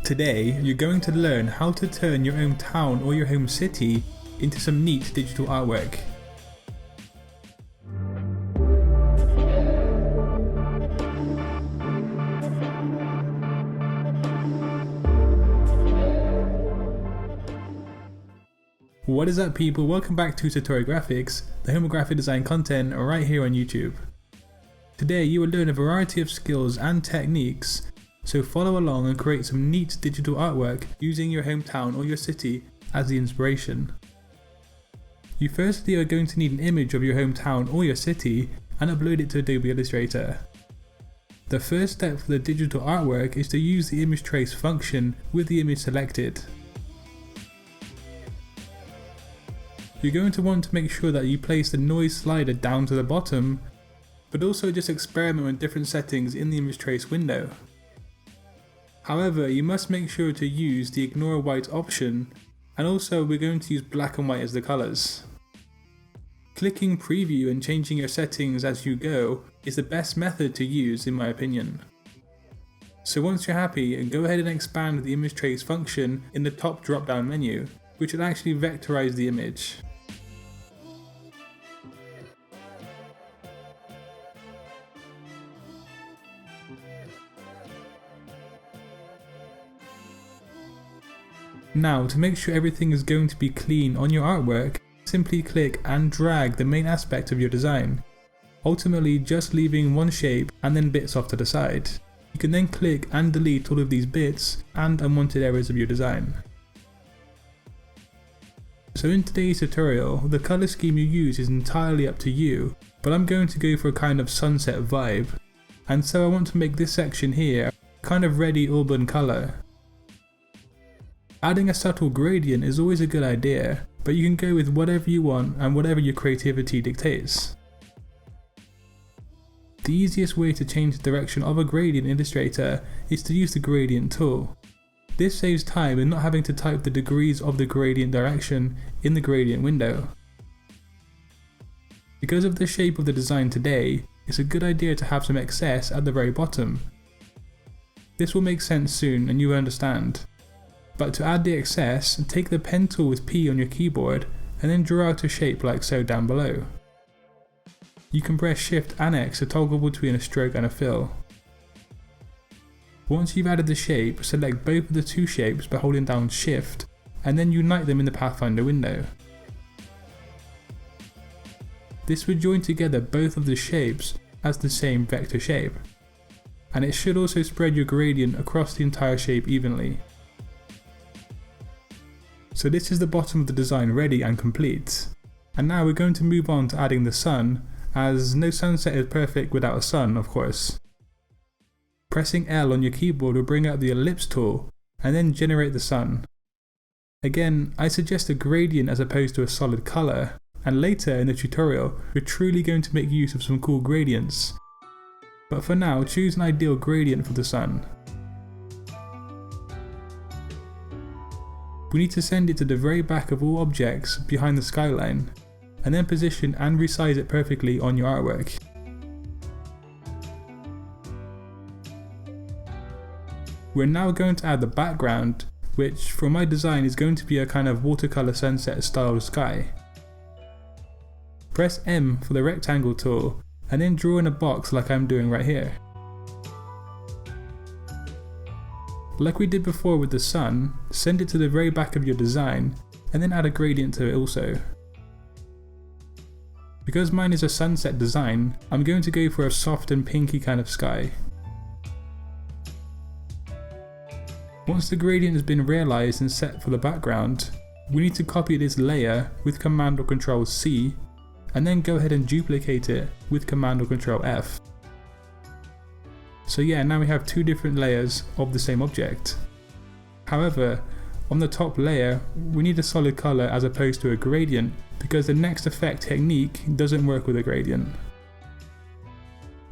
Today, you're going to learn how to turn your home town or your home city into some neat digital artwork. What is up people, welcome back to Satori Graphics, the home of graphic design content right here on YouTube. Today you will learn a variety of skills and techniques, so follow along and create some neat digital artwork using your hometown or your city as the inspiration. You firstly are going to need an image of your hometown or your city and upload it to Adobe Illustrator. The first step for the digital artwork is to use the image trace function with the image selected. You're going to want to make sure that you place the noise slider down to the bottom, but also just experiment with different settings in the image trace window. However, you must make sure to use the ignore white option, and also we're going to use black and white as the colours. Clicking preview and changing your settings as you go is the best method to use in my opinion. So once you're happy, go ahead and expand the image trace function in the top drop down menu, which will actually vectorize the image. Now, to make sure everything is going to be clean on your artwork, simply click and drag the main aspect of your design, ultimately just leaving one shape and then bits off to the side. You can then click and delete all of these bits and unwanted areas of your design. So in today's tutorial, the colour scheme you use is entirely up to you, but I'm going to go for a kind of sunset vibe, and so I want to make this section here a kind of reddy auburn colour. Adding a subtle gradient is always a good idea, but you can go with whatever you want and whatever your creativity dictates. The easiest way to change the direction of a gradient in Illustrator is to use the gradient tool. This saves time in not having to type the degrees of the gradient direction in the gradient window. Because of the shape of the design today, it's a good idea to have some excess at the very bottom. This will make sense soon and you will understand. But to add the excess, take the pen tool with P on your keyboard and then draw out a shape like so down below. You can press Shift and X to toggle between a stroke and a fill. Once you've added the shape, select both of the two shapes by holding down Shift and then unite them in the Pathfinder window. This would join together both of the shapes as the same vector shape, and it should also spread your gradient across the entire shape evenly. So this is the bottom of the design ready and complete. And now we're going to move on to adding the sun, as no sunset is perfect without a sun, of course. Pressing L on your keyboard will bring out the ellipse tool and then generate the sun. Again, I suggest a gradient as opposed to a solid colour, and later in the tutorial we're truly going to make use of some cool gradients. But for now, choose an ideal gradient for the sun. We need to send it to the very back of all objects behind the skyline, and then position and resize it perfectly on your artwork. We're now going to add the background, which for my design is going to be a kind of watercolour sunset style sky. Press M for the rectangle tool and then draw in a box like I'm doing right here. Like we did before with the sun, send it to the very back of your design and then add a gradient to it also. Because mine is a sunset design, I'm going to go for a soft and pinky kind of sky. Once the gradient has been realized and set for the background, we need to copy this layer with Command or Control C and then go ahead and duplicate it with Command or Control F. So yeah, now we have two different layers of the same object. However, on the top layer, we need a solid color as opposed to a gradient because the next effect technique doesn't work with a gradient.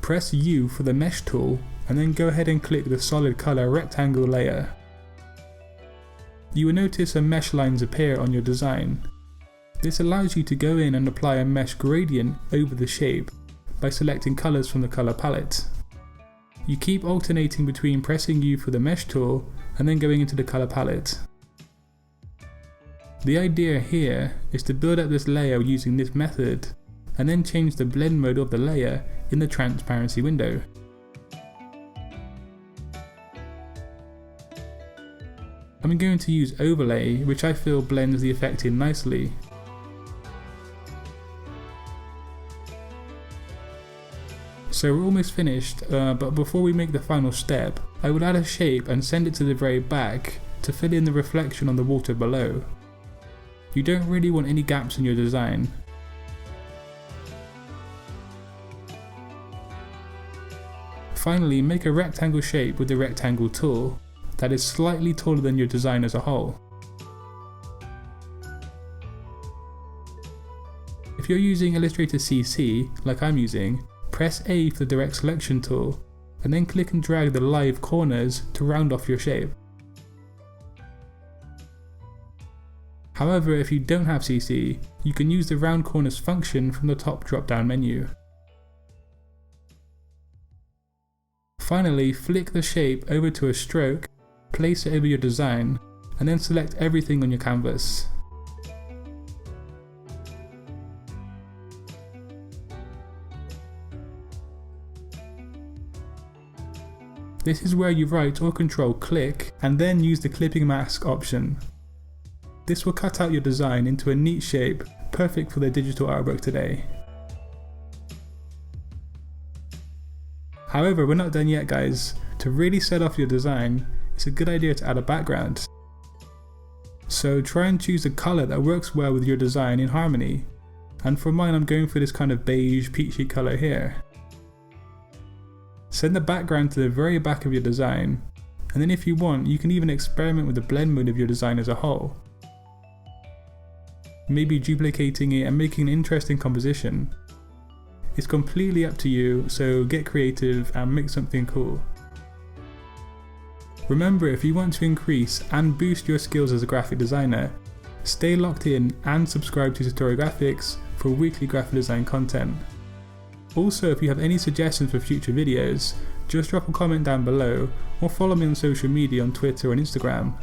Press U for the mesh tool and then go ahead and click the solid color rectangle layer. You will notice some mesh lines appear on your design. This allows you to go in and apply a mesh gradient over the shape by selecting colors from the color palette. You keep alternating between pressing U for the mesh tool and then going into the color palette. The idea here is to build up this layer using this method, and then change the blend mode of the layer in the transparency window. I'm going to use overlay, which I feel blends the effect in nicely. So we're almost finished, but before we make the final step, I would add a shape and send it to the very back to fill in the reflection on the water below. You don't really want any gaps in your design. Finally, make a rectangle shape with the rectangle tool that is slightly taller than your design as a whole. If you're using Illustrator CC, like I'm using, press A for the direct selection tool, and then click and drag the live corners to round off your shape. However, if you don't have CC, you can use the round corners function from the top drop-down menu. Finally, flick the shape over to a stroke, place it over your design, and then select everything on your canvas. This is where you right or control click and then use the clipping mask option. This will cut out your design into a neat shape, perfect for the digital artwork today. However, we're not done yet, guys. To really set off your design, it's a good idea to add a background. So try and choose a colour that works well with your design in harmony. And for mine, I'm going for this kind of beige peachy colour here. Send the background to the very back of your design, and then if you want, you can even experiment with the blend mode of your design as a whole. Maybe duplicating it and making an interesting composition. It's completely up to you, so get creative and make something cool. Remember, if you want to increase and boost your skills as a graphic designer, stay locked in and subscribe to Satori Graphics for weekly graphic design content. Also, if you have any suggestions for future videos, just drop a comment down below or follow me on social media on Twitter and Instagram.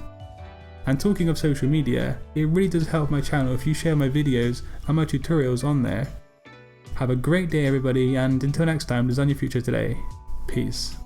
And talking of social media, it really does help my channel if you share my videos and my tutorials on there. Have a great day everybody, and until next time, design your future today. Peace.